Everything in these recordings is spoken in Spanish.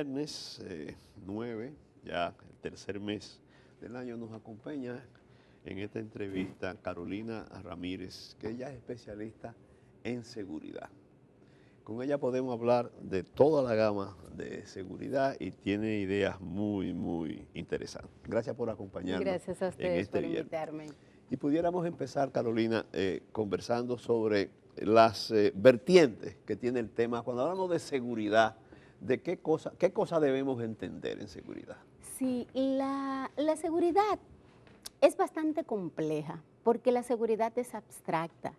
viernes 9, ya el tercer mes del año, nos acompaña en esta entrevista Carolina Ramírez, que ella es especialista en seguridad. Con ella podemos hablar de toda la gama de seguridad y tiene ideas muy interesantes. Gracias por acompañarnos. Gracias a ustedes por invitarme. Y pudiéramos empezar, Carolina, conversando sobre las vertientes que tiene el tema. Cuando hablamos de seguridad, ¿de qué cosa debemos entender en seguridad? Sí, la seguridad es bastante compleja porque la seguridad es abstracta.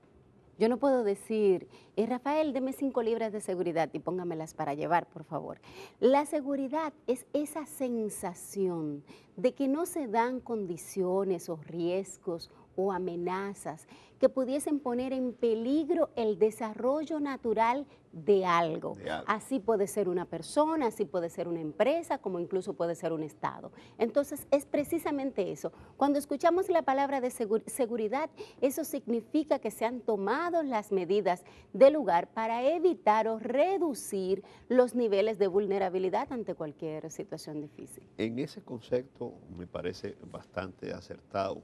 Yo no puedo decir, Rafael, deme 5 libras de seguridad y póngamelas para llevar, por favor. La seguridad es esa sensación de que no se dan condiciones o riesgos o amenazas que pudiesen poner en peligro el desarrollo natural de algo. Así puede ser una persona, así puede ser una empresa, como incluso puede ser un estado. Entonces, es precisamente eso. Cuando escuchamos la palabra de seguridad, eso significa que se han tomado las medidas del lugar para evitar o reducir los niveles de vulnerabilidad ante cualquier situación difícil. En ese concepto me parece bastante acertado.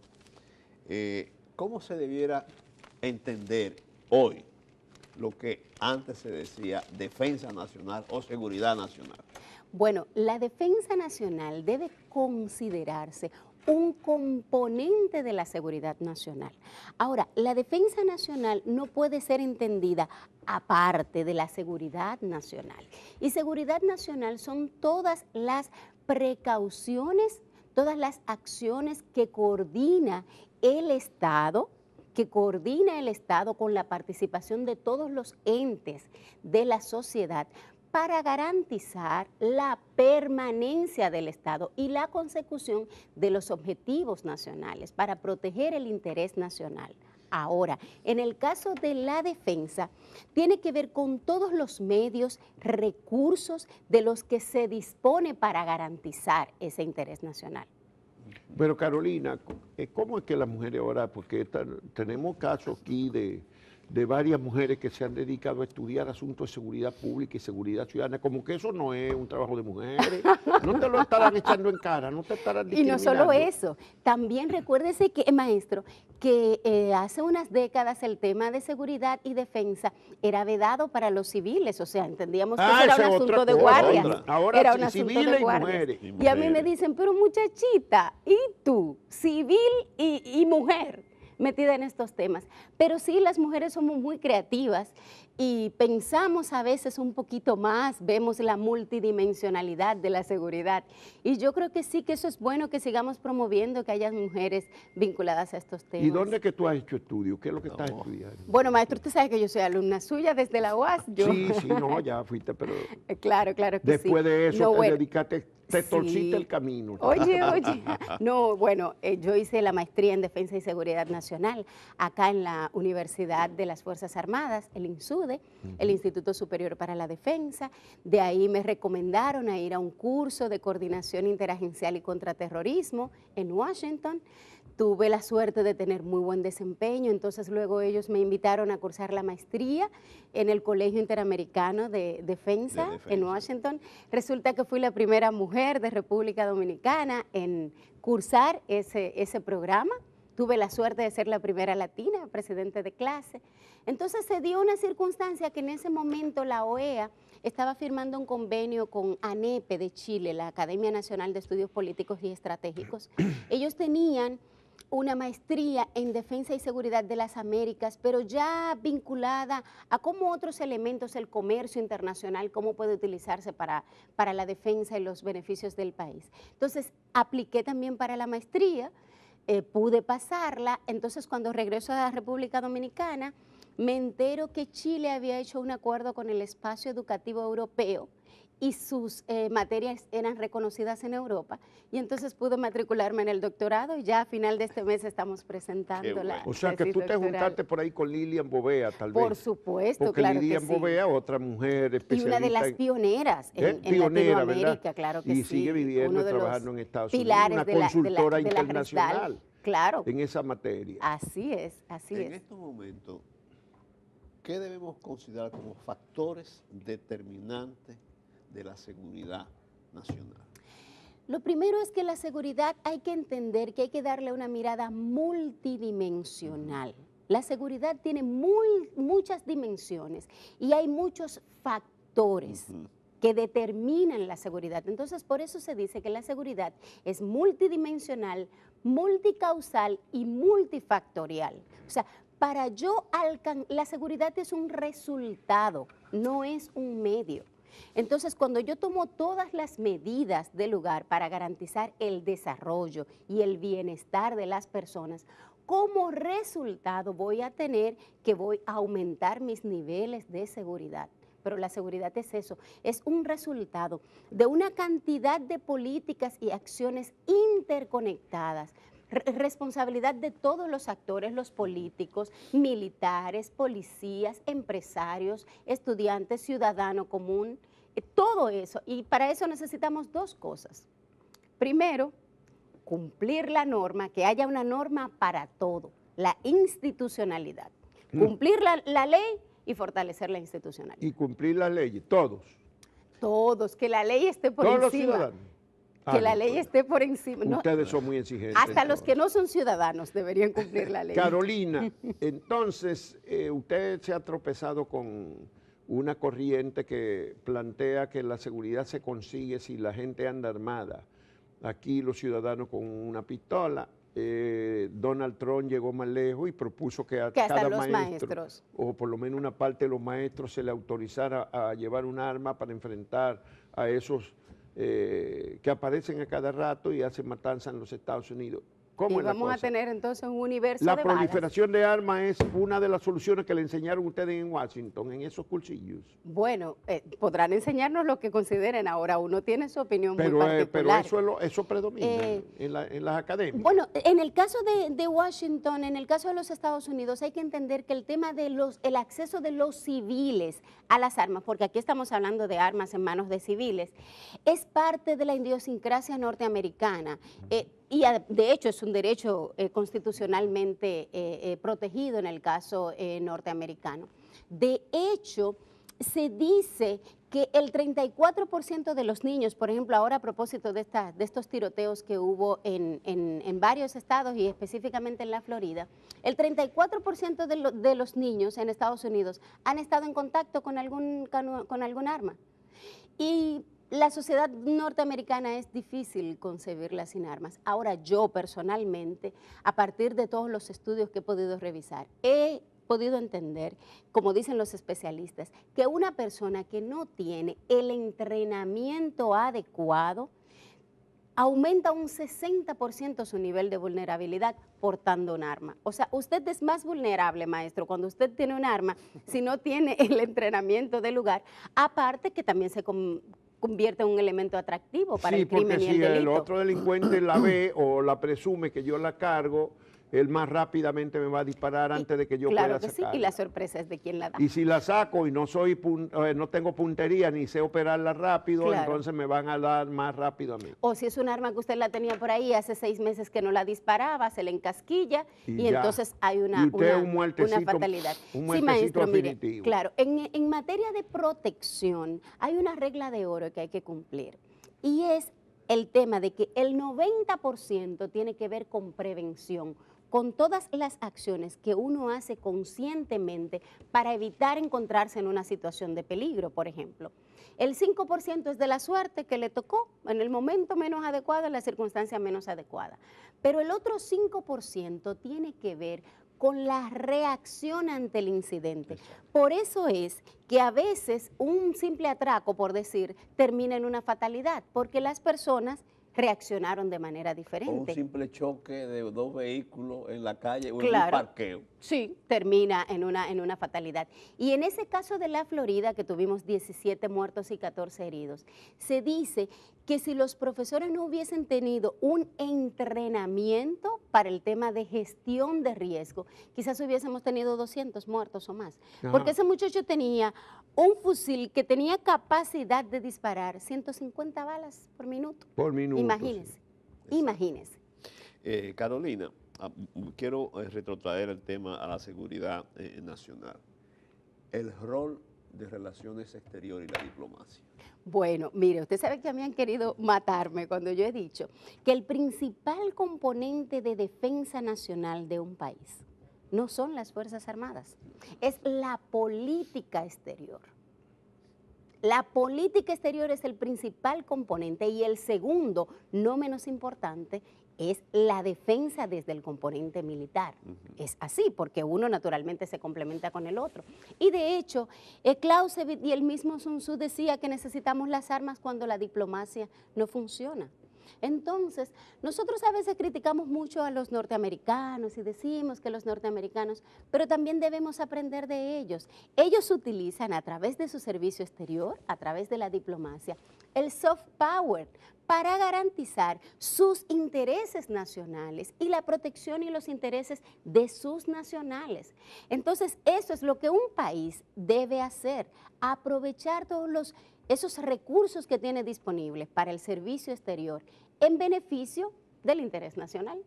¿Cómo se debiera entender hoy lo que antes se decía defensa nacional o seguridad nacional? Bueno, la defensa nacional debe considerarse un componente de la seguridad nacional. Ahora, la defensa nacional no puede ser entendida aparte de la seguridad nacional. Y seguridad nacional son todas las precauciones, todas las acciones que coordina el Estado con la participación de todos los entes de la sociedad para garantizar la permanencia del Estado y la consecución de los objetivos nacionales, para proteger el interés nacional. Ahora, en el caso de la defensa, tiene que ver con todos los medios, recursos de los que se dispone para garantizar ese interés nacional. Pero Carolina, ¿cómo es que las mujeres ahora, porque tenemos casos aquí de varias mujeres que se han dedicado a estudiar asuntos de seguridad pública y seguridad ciudadana, como que eso no es un trabajo de mujeres, no te lo estarán echando en cara, no te estarán discriminando? Y no solo eso, también recuérdese que, maestro, que hace unas décadas el tema de seguridad y defensa era vedado para los civiles, o sea, entendíamos que era un asunto de guardia. Ahora era sí, un asunto civiles de y guardias. mujeres. Y a mí me dicen, pero muchachita, ¿y tú? Civil y mujer metida en estos temas. Pero sí, las mujeres somos muy creativas y pensamos a veces un poquito más, vemos la multidimensionalidad de la seguridad. Y yo creo que sí, que eso es bueno, que sigamos promoviendo que haya mujeres vinculadas a estos temas. ¿Y dónde es que tú has hecho estudios? ¿Qué es lo que estás estudiando? Bueno, maestro, usted sabe que yo soy alumna suya desde la UAS. Sí, no, ya fuiste, pero... Claro que sí. Después de eso No, te bueno, dedicaste, te torciste el camino. Oye. No, bueno, yo hice la maestría en Defensa y Seguridad Nacional acá en la Universidad de las Fuerzas Armadas, el INSUDE, el Instituto Superior para la Defensa. De ahí me recomendaron a ir a un curso de coordinación interagencial y contraterrorismo en Washington. Tuve la suerte de tener muy buen desempeño, entonces luego ellos me invitaron a cursar la maestría en el Colegio Interamericano de Defensa en Washington. Resulta que fui la primera mujer de República Dominicana en cursar ese programa. Tuve la suerte de ser la primera latina, presidente de clase. Entonces se dio una circunstancia que en ese momento la OEA estaba firmando un convenio con ANEPE de Chile, la Academia Nacional de Estudios Políticos y Estratégicos. Ellos tenían una maestría en Defensa y Seguridad de las Américas, pero ya vinculada a cómo otros elementos, el comercio internacional, cómo puede utilizarse para la defensa y los beneficios del país. Entonces, apliqué también para la maestría, pude pasarla. Entonces, cuando regreso a la República Dominicana, me entero que Chile había hecho un acuerdo con el Espacio Educativo Europeo y sus materias eran reconocidas en Europa, y entonces pude matricularme en el doctorado y ya a final de este mes estamos presentando la O sea, que tú te juntaste por ahí con Lilian Bovea, tal vez. Por supuesto, porque claro Lilian que sí. Bovea, otra mujer especialista. Y una de las pioneras en pionera, Latinoamérica, ¿verdad? claro que y sí. Y sigue viviendo uno y de trabajando los en Estados Unidos, pilares una de la consultora de la internacional. Resdal. Claro. En esa materia. Así es. En estos momentos, ¿qué debemos considerar como factores determinantes de la seguridad nacional? Lo primero es que la seguridad hay que entender que hay que darle una mirada multidimensional. La seguridad tiene muchas dimensiones y hay muchos factores que determinan la seguridad. Entonces, por eso se dice que la seguridad es multidimensional, multicausal y multifactorial. O sea, para yo alcanzar, la seguridad es un resultado, no es un medio. Entonces, cuando yo tomo todas las medidas del lugar para garantizar el desarrollo y el bienestar de las personas, como resultado voy a tener que voy a aumentar mis niveles de seguridad. Pero la seguridad es eso, es un resultado de una cantidad de políticas y acciones interconectadas, responsabilidad de todos los actores, los políticos, militares, policías, empresarios, estudiantes, ciudadano común, todo eso. Y para eso necesitamos dos cosas. Primero, cumplir la norma, que haya una norma para todo, la institucionalidad. Cumplir la ley y fortalecer la institucionalidad. Y cumplir las leyes, todos. Todos, que la ley esté por Todos encima. los ciudadanos. Que la ley esté por encima. No, Ustedes son muy exigentes. hasta los que no son ciudadanos deberían cumplir la ley. Carolina, entonces, usted se ha tropezado con una corriente que plantea que la seguridad se consigue si la gente anda armada. Aquí los ciudadanos con una pistola. Donald Trump llegó más lejos y propuso que a cada maestro, o por lo menos una parte de los maestros, se le autorizara a llevar un arma para enfrentar a esos que aparecen a cada rato y hacen matanza en los Estados Unidos. Y vamos a tener entonces un universo La de proliferación de armas es una de las soluciones que le enseñaron ustedes en Washington, en esos cursillos. Bueno, podrán enseñarnos lo que consideren. Ahora uno tiene su opinión muy particular. Pero eso predomina en las academias. Bueno, en el caso de Washington, en el caso de los Estados Unidos, hay que entender que el tema de el acceso de los civiles a las armas, porque aquí estamos hablando de armas en manos de civiles, es parte de la idiosincrasia norteamericana. Y de hecho es un derecho constitucionalmente protegido en el caso norteamericano. De hecho, se dice que el 34% de los niños, por ejemplo, ahora a propósito de estos tiroteos que hubo en varios estados y específicamente en la Florida, el 34% de los niños en Estados Unidos han estado en contacto con algún arma. Y la sociedad norteamericana es difícil concebirla sin armas. Ahora yo personalmente, a partir de todos los estudios que he podido revisar, he podido entender, como dicen los especialistas, que una persona que no tiene el entrenamiento adecuado aumenta un 60% su nivel de vulnerabilidad portando un arma. O sea, usted es más vulnerable, maestro, cuando usted tiene un arma, si no tiene el entrenamiento del lugar, aparte que también se convierte en un elemento atractivo para el crimen y el delito. Sí, porque si el otro delincuente la ve o la presume que yo la cargo, él más rápidamente me va a disparar antes de que yo pueda sacarla. Claro que sí, y la sorpresa es de quién la da. Y si la saco y no tengo puntería ni sé operarla rápido, entonces me van a dar más rápido a mí. O si es un arma que usted la tenía por ahí hace 6 meses que no la disparaba, se le encasquilla y entonces hay una fatalidad. Sí, maestro, mire, claro, en materia de protección hay una regla de oro que hay que cumplir y es el tema de que el 90% tiene que ver con prevención, con todas las acciones que uno hace conscientemente para evitar encontrarse en una situación de peligro, por ejemplo. El 5% es de la suerte que le tocó en el momento menos adecuado, en la circunstancia menos adecuada. Pero el otro 5% tiene que ver con la reacción ante el incidente. Por eso es que a veces un simple atraco, por decir, termina en una fatalidad, porque las personas reaccionaron de manera diferente. O un simple choque de 2 vehículos en la calle o en un parqueo. Sí, termina en una fatalidad. Y en ese caso de la Florida, que tuvimos 17 muertos y 14 heridos, se dice que si los profesores no hubiesen tenido un entrenamiento para el tema de gestión de riesgo, quizás hubiésemos tenido 200 muertos o más. Porque ese muchacho tenía un fusil que tenía capacidad de disparar 150 balas por minuto. Por minuto. Imagínense, imagínense. Carolina, quiero retrotraer el tema a la seguridad nacional. El rol de relaciones exteriores y la diplomacia? Bueno, mire, usted sabe que a mí han querido matarme cuando yo he dicho que el principal componente de defensa nacional de un país no son las Fuerzas Armadas, es la política exterior. La política exterior es el principal componente y el segundo, no menos importante, es la defensa desde el componente militar. Es así, porque uno naturalmente se complementa con el otro. Y de hecho, Clausewitz y el mismo Sun Tzu decía que necesitamos las armas cuando la diplomacia no funciona. Entonces, nosotros a veces criticamos mucho a los norteamericanos y decimos que los norteamericanos, pero también debemos aprender de ellos. Ellos utilizan a través de su servicio exterior, a través de la diplomacia, el soft power para garantizar sus intereses nacionales y la protección y los intereses de sus nacionales. Entonces, eso es lo que un país debe hacer, aprovechar todos esos recursos que tiene disponibles para el servicio exterior en beneficio del interés nacional.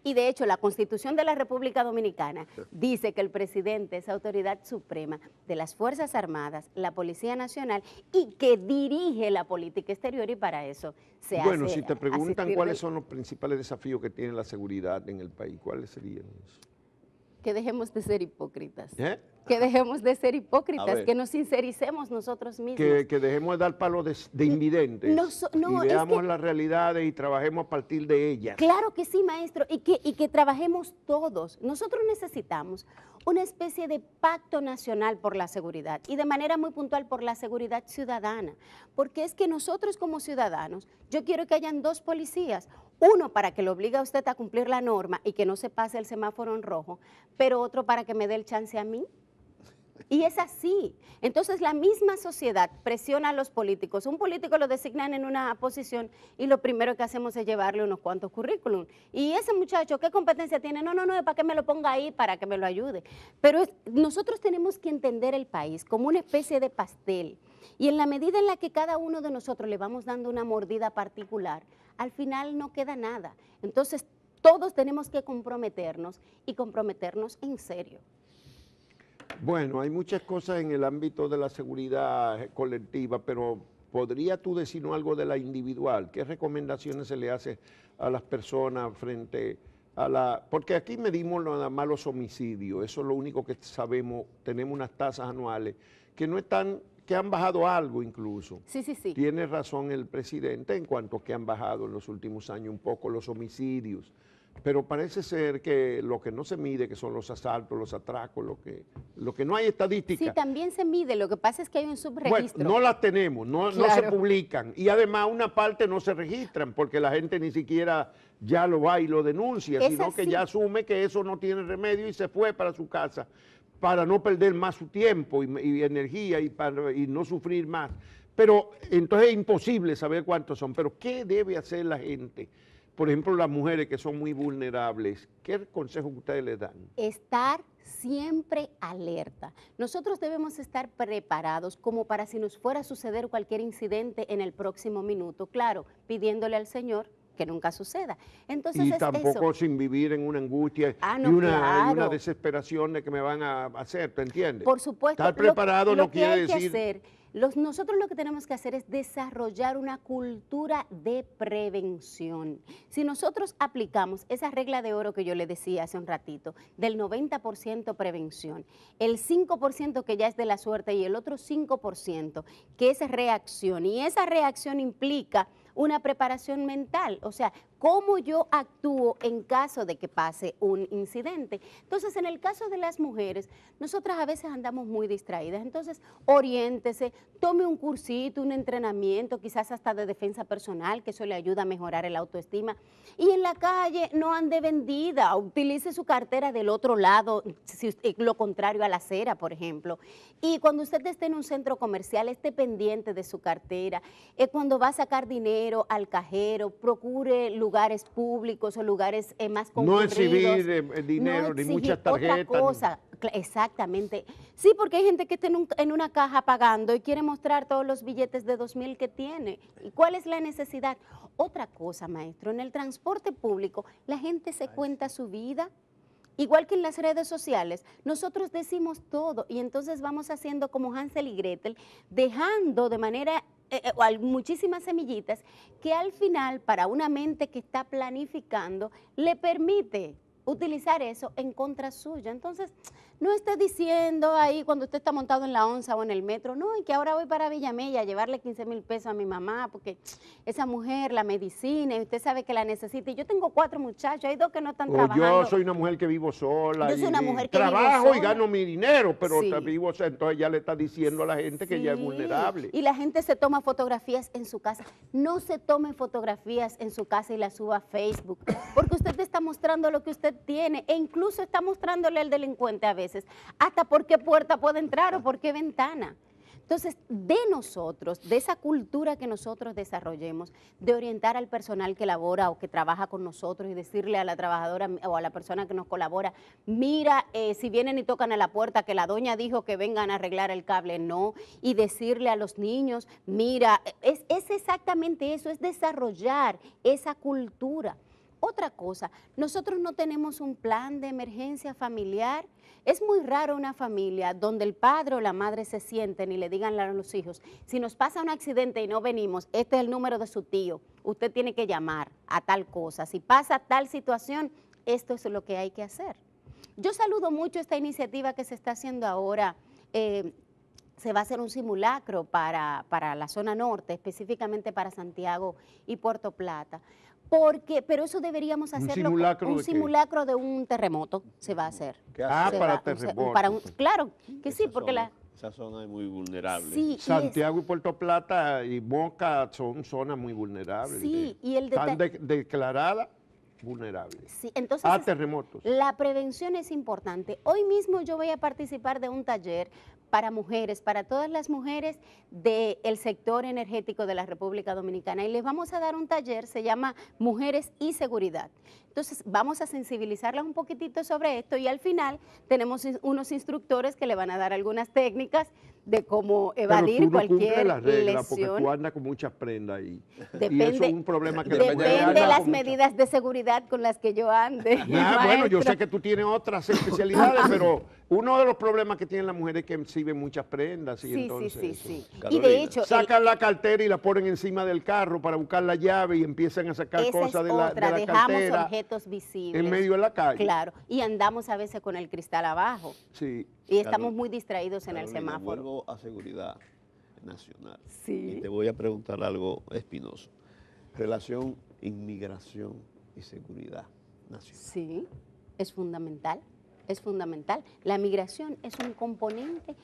Y de hecho, la Constitución de la República Dominicana dice que el presidente es autoridad suprema de las Fuerzas Armadas, la Policía Nacional y que dirige la política exterior y para eso se hace. Bueno, si te preguntan cuáles son los principales desafíos que tiene la seguridad en el país, ¿cuáles serían esos? Que dejemos de ser hipócritas. ¿Eh? Que dejemos de ser hipócritas, que nos sincericemos nosotros mismos. Que dejemos de dar palos de invidentes y veamos las realidades y trabajemos a partir de ellas. Claro que sí, maestro, y que trabajemos todos. Nosotros necesitamos una especie de pacto nacional por la seguridad y de manera muy puntual por la seguridad ciudadana, porque es que nosotros como ciudadanos, yo quiero que hayan 2 policías, uno para que lo obligue a usted a cumplir la norma y que no se pase el semáforo en rojo, pero otro para que me dé el chance a mí. Y es así. Entonces la misma sociedad presiona a los políticos. Un político lo designan en una posición y lo primero que hacemos es llevarle unos cuantos currículum. Y ese muchacho, ¿qué competencia tiene? No, es para que me lo ponga ahí, para que me lo ayude. Pero nosotros tenemos que entender el país como una especie de pastel. Y en la medida en la que cada uno de nosotros le vamos dando una mordida particular, al final no queda nada. Entonces todos tenemos que comprometernos y comprometernos en serio. Bueno, hay muchas cosas en el ámbito de la seguridad colectiva, pero ¿podría tú decirnos algo de la individual? ¿Qué recomendaciones se le hace a las personas frente a la...? Porque aquí medimos nada más los homicidios, eso es lo único que sabemos, tenemos unas tasas anuales que no están, que han bajado algo incluso. Sí. Tiene razón el presidente en cuanto que han bajado en los últimos años un poco los homicidios. Pero parece ser que lo que no se mide, que son los asaltos, los atracos, lo que no hay estadística. Sí, también se mide, lo que pasa es que hay un subregistro. Bueno, no las tenemos, no se publican. Y además una parte no se registran porque la gente ni siquiera ya lo va y lo denuncia, sino que ya asume que eso no tiene remedio y se fue para su casa para no perder más su tiempo y energía y no sufrir más. Pero entonces es imposible saber cuántos son. Pero ¿qué debe hacer la gente? Por ejemplo, las mujeres que son muy vulnerables, ¿qué consejo ustedes les dan? Estar siempre alerta. Nosotros debemos estar preparados como para si nos fuera a suceder cualquier incidente en el próximo minuto, claro, pidiéndole al Señor que nunca suceda. Entonces, y tampoco sin vivir en una angustia y una desesperación de que me van a hacer, ¿te entiendes? Por supuesto. Estar preparado no quiere decir... Nosotros lo que tenemos que hacer es desarrollar una cultura de prevención. Si nosotros aplicamos esa regla de oro que yo le decía hace un ratito, del 90% prevención, el 5% que ya es de la suerte y el otro 5% que es reacción, y esa reacción implica una preparación mental, o sea, cómo yo actúo en caso de que pase un incidente. Entonces, en el caso de las mujeres, nosotras a veces andamos muy distraídas, entonces oriéntese, tome un cursito, un entrenamiento, quizás hasta de defensa personal, que eso le ayuda a mejorar el autoestima, y en la calle no ande vendida, utilice su cartera del otro lado, si lo contrario a la acera, por ejemplo, y cuando usted esté en un centro comercial, esté pendiente de su cartera, cuando va a sacar dinero al cajero, procure lugares públicos o lugares más concurridos. No exhibir dinero, ni muchas tarjetas. Otra cosa, exactamente. Sí, porque hay gente que está en una caja pagando y quiere mostrar todos los billetes de 2,000 que tiene. ¿Y cuál es la necesidad? Otra cosa, maestro, en el transporte público la gente se cuenta su vida. igual que en las redes sociales, nosotros decimos todo y entonces vamos haciendo como Hansel y Gretel, dejando de manera muchísimas semillitas que al final para una mente que está planificando le permite utilizar eso en contra suya. Entonces, no esté diciendo ahí cuando usted está montado en la onza o en el metro, no, y que ahora voy para Villamella a llevarle 15,000 pesos a mi mamá, porque esa mujer, la medicina, y usted sabe que la necesita. Y yo tengo 4 muchachos, hay 2 que no están trabajando. Yo soy una mujer que vivo sola. Yo soy una mujer que trabajo vivo sola. y gano mi dinero, pero Sí. vivo sola. Entonces ya le está diciendo a la gente que ella es vulnerable. Y la gente se toma fotografías en su casa. No se tome fotografías en su casa y las suba a Facebook, porque usted te está mostrando lo que usted tiene e incluso está mostrándole al delincuente a veces hasta por qué puerta puede entrar o por qué ventana. Entonces, de nosotros, de esa cultura que nosotros desarrollemos, de orientar al personal que labora o que trabaja con nosotros y decirle a la trabajadora o a la persona que nos colabora, mira, si vienen y tocan a la puerta que la doña dijo que vengan a arreglar el cable, no, y decirle a los niños, mira, es exactamente eso, es desarrollar esa cultura. Otra cosa, nosotros no tenemos un plan de emergencia familiar. Es muy raro una familia donde el padre o la madre se sienten y le digan a los hijos, si nos pasa un accidente y no venimos, este es el número de su tío, usted tiene que llamar a tal cosa. Si pasa tal situación, esto es lo que hay que hacer. Yo saludo mucho esta iniciativa que se está haciendo ahora. Se va a hacer un simulacro para la zona norte, específicamente para Santiago y Puerto Plata. Pero eso deberíamos hacerlo. ¿Un simulacro de un terremoto se va a hacer. Para terremotos. Claro que sí, porque esa zona es muy vulnerable. Sí, Santiago y Puerto Plata y Moca son zonas muy vulnerables. Sí, y el están declaradas vulnerables. Sí, entonces a terremotos. La prevención es importante. Hoy mismo yo voy a participar de un taller para mujeres, para todas las mujeres del sector energético de la República Dominicana, y les vamos a dar un taller, se llama Mujeres y Seguridad. Entonces vamos a sensibilizarlas un poquitito sobre esto y al final tenemos unos instructores que le van a dar algunas técnicas de cómo evadir pero tú no cualquier las reglas, lesión. Porque tú andas con muchas prendas ahí. Depende, y eso es un problema que depende de las medidas de seguridad con las que yo ande. Bueno, yo sé que tú tienes otras especialidades, pero uno de los problemas que tienen las mujeres es que exhiben muchas prendas. Y sí, entonces, sí. Carolina, Y de hecho, sacan la cartera y la ponen encima del carro para buscar la llave y empiezan a sacar cosas de la dejamos cartera objetos visibles. en medio de la calle. Claro, y andamos a veces con el cristal abajo. Sí. Y estamos muy distraídos en el Carolina, semáforo. Vuelvo a seguridad nacional. Sí. Y te voy a preguntar algo espinoso. Relación inmigración y seguridad nacional. Sí, es fundamental, es fundamental. La migración es un componente,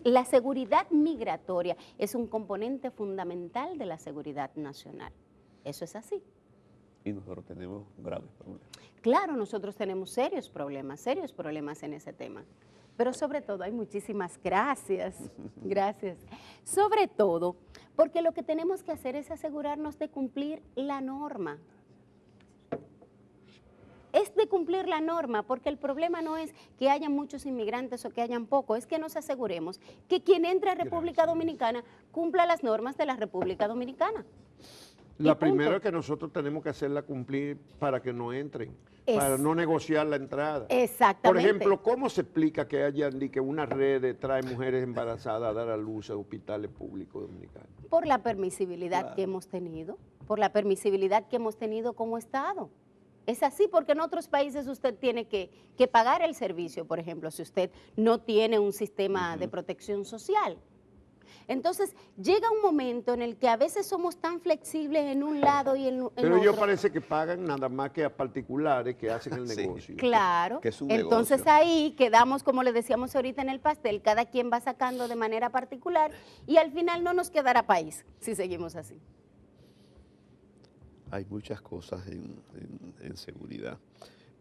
la seguridad migratoria es un componente fundamental de la seguridad nacional. Eso es así. Y nosotros tenemos graves problemas. Claro, nosotros tenemos serios problemas en ese tema. Pero sobre todo, hay muchísimas gracias, gracias. Sobre todo, porque lo que tenemos que hacer es asegurarnos de cumplir la norma. Es de cumplir la norma, porque el problema no es que haya muchos inmigrantes o que hayan pocos, es que nos aseguremos que quien entre a República Dominicana cumpla las normas de la República Dominicana. La primera que nosotros tenemos que hacerla cumplir para que no entren, para no negociar la entrada. Exactamente. Por ejemplo, ¿cómo se explica que que una red trae mujeres embarazadas a dar a luz a hospitales públicos dominicanos? Por la permisibilidad que hemos tenido, como Estado. Es así, porque en otros países usted tiene que pagar el servicio, por ejemplo, si usted no tiene un sistema de protección social. Entonces, llega un momento en el que a veces somos tan flexibles en un lado y en otro. Pero ellos parece que pagan nada más que a particulares que hacen el negocio. Claro, que es un entonces negocio. Ahí quedamos, como le decíamos ahorita en el pastel, cada quien va sacando de manera particular y al final no nos quedará país si seguimos así. Hay muchas cosas en seguridad,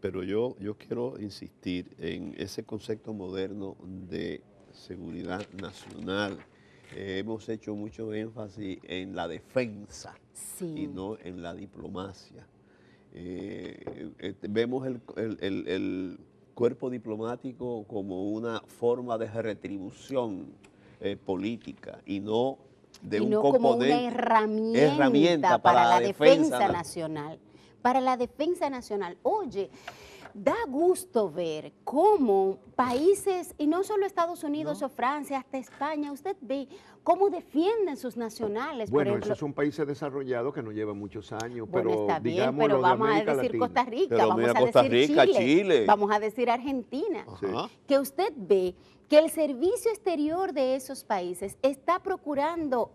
pero yo quiero insistir en ese concepto moderno de seguridad nacional. Hemos hecho mucho énfasis en la defensa y no en la diplomacia. Vemos el cuerpo diplomático como una forma de retribución política y no de un componente, como una herramienta para la defensa nacional. Para la defensa nacional. Oye, Da gusto ver cómo países, y no solo Estados Unidos o Francia, hasta España, usted ve cómo defienden sus nacionales. Bueno, por ejemplo, esos son países desarrollados que no llevan muchos años, bueno, pero está bien, digamos pero los de vamos a América decir Latina. Costa Rica, Pero vamos mira, a Costa decir Rica, Chile, Chile. vamos a decir Argentina, Ajá. que usted ve que el servicio exterior de esos países está procurando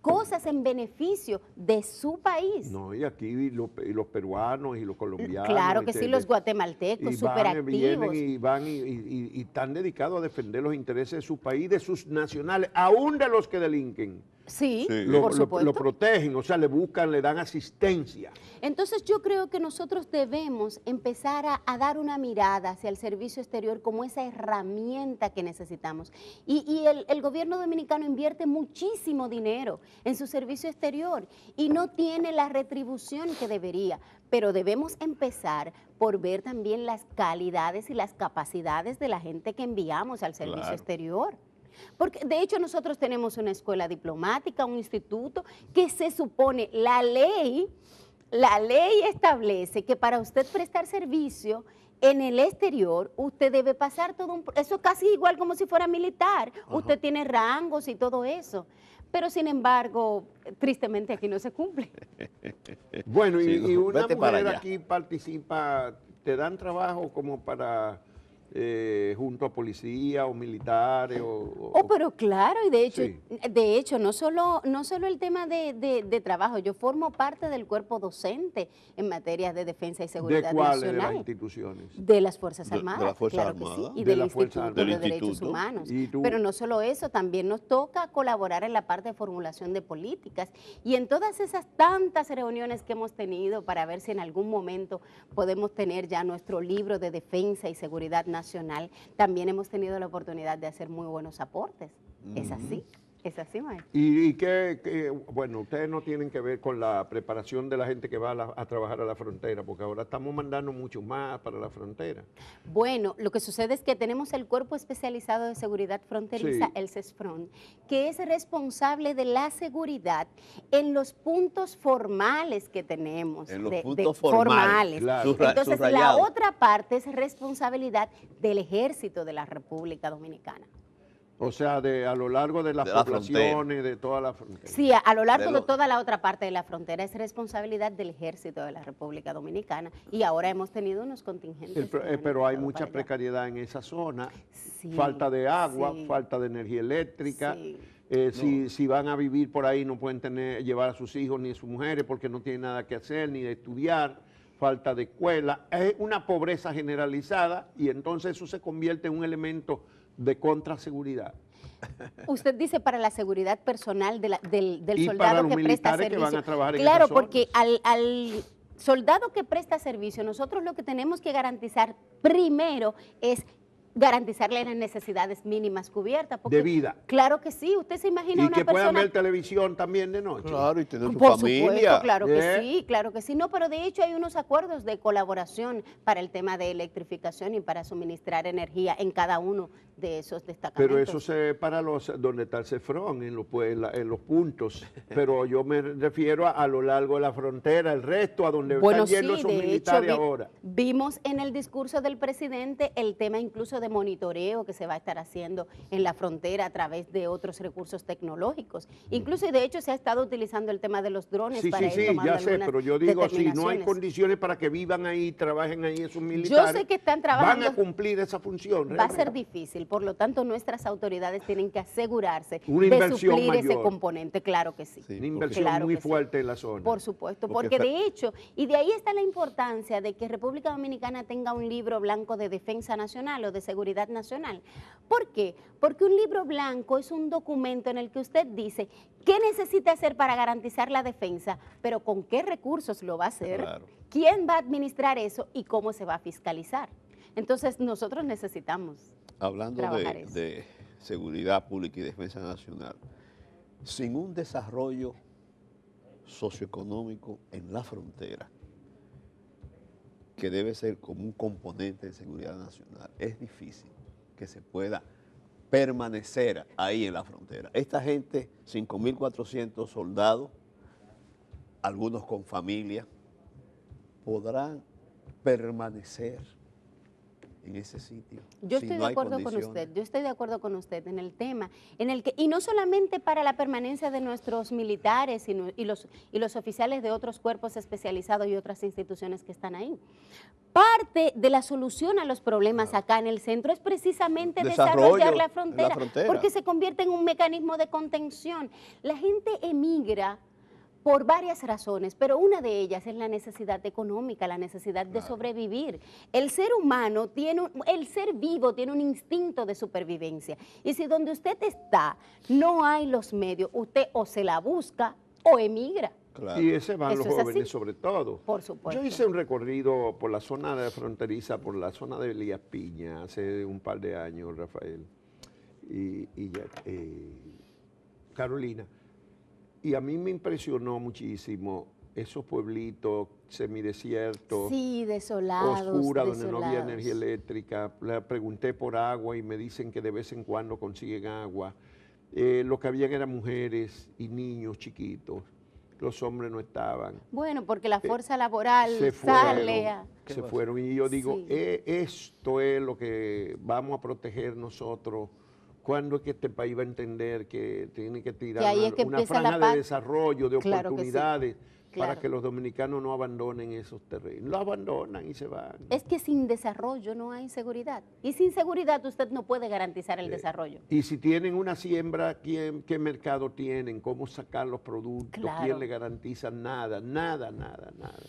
cosas en beneficio de su país. No, y aquí y los peruanos y los colombianos. Claro que y sí, los guatemaltecos, súper vienen activos. y van y están dedicados a defender los intereses de su país, de sus nacionales, aún de los que delinquen. Sí, Sí. por supuesto. Lo protegen, o sea, le buscan, le dan asistencia. Entonces yo creo que nosotros debemos empezar a dar una mirada hacia el servicio exterior como esa herramienta que necesitamos. Y el gobierno dominicano invierte muchísimo dinero en su servicio exterior y no tiene la retribución que debería, pero debemos empezar por ver también las calidades y las capacidades de la gente que enviamos al servicio Claro. exterior. Porque de hecho nosotros tenemos una escuela diplomática, un instituto que se supone, la ley establece que para usted prestar servicio en el exterior, usted debe pasar eso es casi igual como si fuera militar, usted tiene rangos y todo eso, pero sin embargo, tristemente aquí no se cumple. Bueno, Sí, y una vete para mujer allá. aquí participa, te dan trabajo como para, junto a policía o militares Oh, pero claro, y Sí. de hecho, no solo el tema de trabajo, yo formo parte del cuerpo docente en materias de defensa y ¿De seguridad cuáles de las nacional. instituciones? De las Fuerzas De las Armadas, Fuerzas claro que sí, Armadas. y De del las Fuerzas Instituto Armadas. de Del Derechos Instituto. Humanos. ¿Y tú? Pero no solo eso, también nos toca colaborar en la parte de formulación de políticas y en todas esas tantas reuniones que hemos tenido para ver si en algún momento podemos tener ya nuestro libro de defensa y seguridad nacional, también hemos tenido la oportunidad de hacer muy buenos aportes. Es así, maestro. Y bueno, ustedes no tienen que ver con la preparación de la gente que va a trabajar a la frontera, porque ahora estamos mandando muchos más para la frontera. Bueno, lo que sucede es que tenemos el Cuerpo Especializado de Seguridad Fronteriza, Sí. el CESFRON, que es responsable de la seguridad en los puntos formales que tenemos. En los puntos formales, claro. Entonces, la subrayado. otra parte es responsabilidad del Ejército de la República Dominicana. O sea, a lo largo de las De la poblaciones, de toda la frontera. Sí, a lo largo De de lo- toda la otra parte de la frontera es responsabilidad del Ejército de la República Dominicana y ahora hemos tenido unos contingentes. que han Pero hay entrado mucha para allá. precariedad en esa zona, Sí, falta de agua, sí. falta de energía eléctrica. Sí. Si van a vivir por ahí no pueden llevar a sus hijos ni a sus mujeres porque no tienen nada que hacer, ni de estudiar, falta de escuela. Es una pobreza generalizada y entonces eso se convierte en un elemento de contraseguridad. Usted dice para la seguridad personal del Y soldado para los que presta militares que servicio. van a trabajar en Claro, esas zonas. porque al soldado que presta servicio, nosotros lo que tenemos que garantizar primero es garantizarle las necesidades mínimas cubiertas. Porque, De vida. Claro que sí, usted se imagina Y una que puedan persona... ver televisión también de noche. Claro, y tener su Por familia. supuesto, claro que ¿Eh? sí, claro que sí. No, pero de hecho hay unos acuerdos de colaboración para el tema de electrificación y para suministrar energía en cada uno de esos destacamentos. Pero eso se para donde está el CESFRON, en los puntos. Pero yo me refiero a lo largo de la frontera, el resto, a donde Bueno, están yendo sí, esos de hecho, militares ahora. vimos en el discurso del presidente el tema incluso de monitoreo que se va a estar haciendo en la frontera a través de otros recursos tecnológicos. Incluso, y de hecho, se ha estado utilizando el tema de los drones Sí, para sí, ir sí, tomando ya sé, algunas pero yo digo, si no hay determinaciones. condiciones para que vivan ahí, trabajen ahí esos militares, sé que están trabajando- van a cumplir esa función. Va a ser realmente. difícil, por lo tanto nuestras autoridades tienen que asegurarse Una de inversión suplir ese mayor. componente, claro que sí. Sí. Una inversión Claro muy que sí. fuerte en la zona. Por supuesto, Porque porque de hecho, y de ahí está la importancia de que República Dominicana tenga un libro blanco de defensa nacional o de seguridad nacional. ¿Por qué? Porque un libro blanco es un documento en el que usted dice qué necesita hacer para garantizar la defensa, pero con qué recursos lo va a hacer, Claro. quién va a administrar eso y cómo se va a fiscalizar. Entonces, nosotros necesitamos Hablando trabajar eso. de seguridad pública y defensa nacional, sin un desarrollo socioeconómico en la frontera, que debe ser como un componente de seguridad nacional, es difícil que se pueda permanecer ahí en la frontera. Esta gente, 5.400 soldados, algunos con familia, podrán permanecer en ese sitio. Yo si estoy no de hay acuerdo con condiciones? usted, yo estoy de acuerdo con usted en el tema, en el que, y no solamente para la permanencia de nuestros militares y los oficiales de otros cuerpos especializados y otras instituciones que están ahí. Parte de la solución a los problemas acá en el centro es precisamente Desarrollo desarrollar en la la frontera, frontera. porque se convierte en un mecanismo de contención. La gente emigra por varias razones, pero una de ellas es la necesidad económica, la necesidad de sobrevivir. El ser humano el ser vivo tiene un instinto de supervivencia. Y si donde usted está no hay los medios, usted o se la busca o emigra. Claro. Y ese van Eso los es jóvenes así. sobre todo. Por supuesto. Yo hice un recorrido por la zona fronteriza, por la zona de Elías Piña, hace un par de años, Rafael y Carolina. Y a mí me impresionó muchísimo esos pueblitos semidesiertos, Sí, desolados. oscuras, donde no había desolados. energía eléctrica. Le pregunté por agua y me dicen que de vez en cuando consiguen agua. Lo que habían eran mujeres y niños chiquitos. Los hombres no estaban. Bueno, porque la fuerza laboral Se sale a... fueron. Y yo digo, Sí. esto es lo que vamos a proteger nosotros. ¿Cuándo es que este país va a entender que tiene que tirar Que ahí es que una empieza la franja paz. de desarrollo, de Claro que sí. oportunidades, para Claro. que los dominicanos no abandonen esos terrenos? Lo abandonan y se van. Es que sin desarrollo no hay seguridad. Y sin seguridad usted no puede garantizar el desarrollo. Y si tienen una siembra, ¿qué mercado tienen? ¿Cómo sacar los productos? Claro. ¿Quién le garantiza? Nada, nada, nada, nada.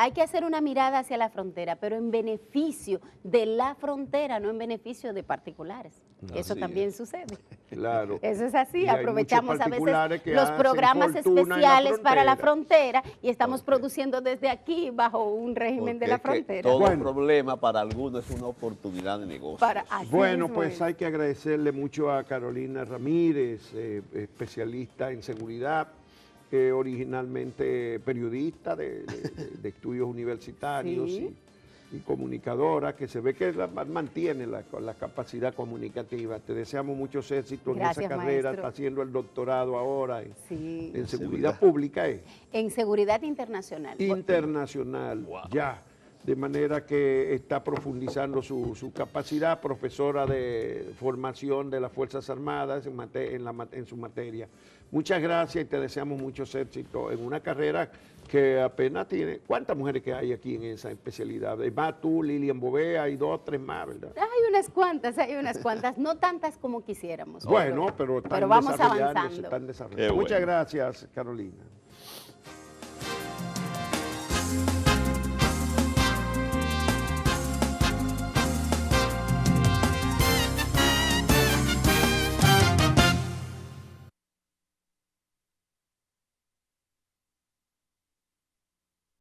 Hay que hacer una mirada hacia la frontera, pero en beneficio de la frontera, no en beneficio de particulares. Eso Así también es. sucede. Claro. Eso es así. Y hay Aprovechamos muchos a particulares veces que los hacen programas fortuna en la especiales para la frontera. frontera y estamos produciendo desde aquí bajo un régimen de Porque la es que frontera. todo Bueno. problema para algunos es una oportunidad de negocio. Así Bueno, mismo pues es. hay que agradecerle mucho a Carolina Ramírez, especialista en seguridad, originalmente periodista de estudios universitarios Sí. y comunicadora, que se ve que mantiene la capacidad comunicativa. Te deseamos muchos éxitos en Gracias, esa carrera. maestro. Está haciendo el doctorado ahora Sí. en seguridad pública. En seguridad internacional. Internacional, ya. De manera que está profundizando su capacidad, profesora de formación de las Fuerzas Armadas en su materia. Muchas gracias y te deseamos muchos éxitos en una carrera que apenas tiene... ¿Cuántas mujeres que hay aquí en esa especialidad? Más tú, Lilian Bovea y 2 o 3 más, ¿verdad? Hay unas cuantas, no tantas como quisiéramos. Bueno, pero están vamos desarrollándose, avanzando. están desarrollando. Qué bueno. Muchas gracias, Carolina.